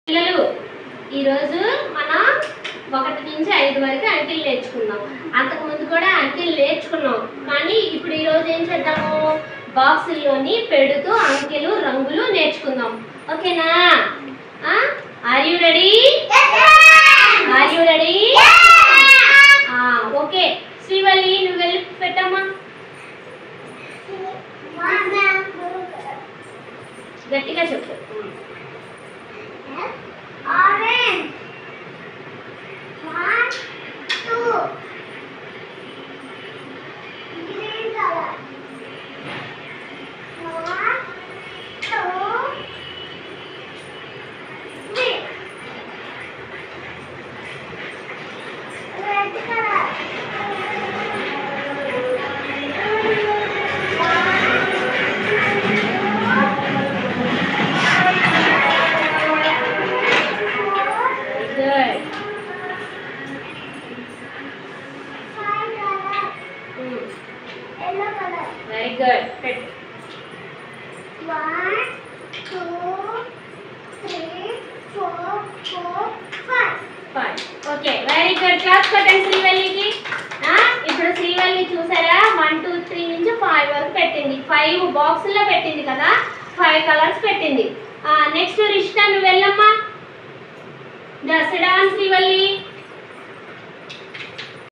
పిల్లలు ఈరోజు మనం 1 నుంచి 5 వరకు అంకెలు నేర్చుకుందాం. అంతకు ముందు కూడా అంకెలు నేర్చుకున్నాం. కానీ ఇప్పుడు ఈరోజు ఏం చేద్దాము, బాక్సుల్లోని పెడుతూ అంకెలు రంగులు నేర్చుకుందాం. ఓకేనా? Are you ready? Are you ready? Okay. Srivalli నువ్వు వెళ్ళి పెట్టమ్మా. గట్టిగా చెప్పు. Orange. 1, 2. Green color. 1, 2, 3. Red color. 1, 2, 3. Very good. 1, 2, 3, 4, 5. 5. Okay, very good. Class కొట్టండి శ్రీవల్లికి. ఇప్పుడు శ్రీవల్లి చూసారా 1, 2, 3 నుంచి 5 వరకు పెట్టింది. 5 బాక్సుల్లో పెట్టింది కదా, 5 కలర్స్ పెట్టింది. నెక్స్ట్ రిష్ట నువ్వు వెళ్ళమ్మా. SIT down Srivalli.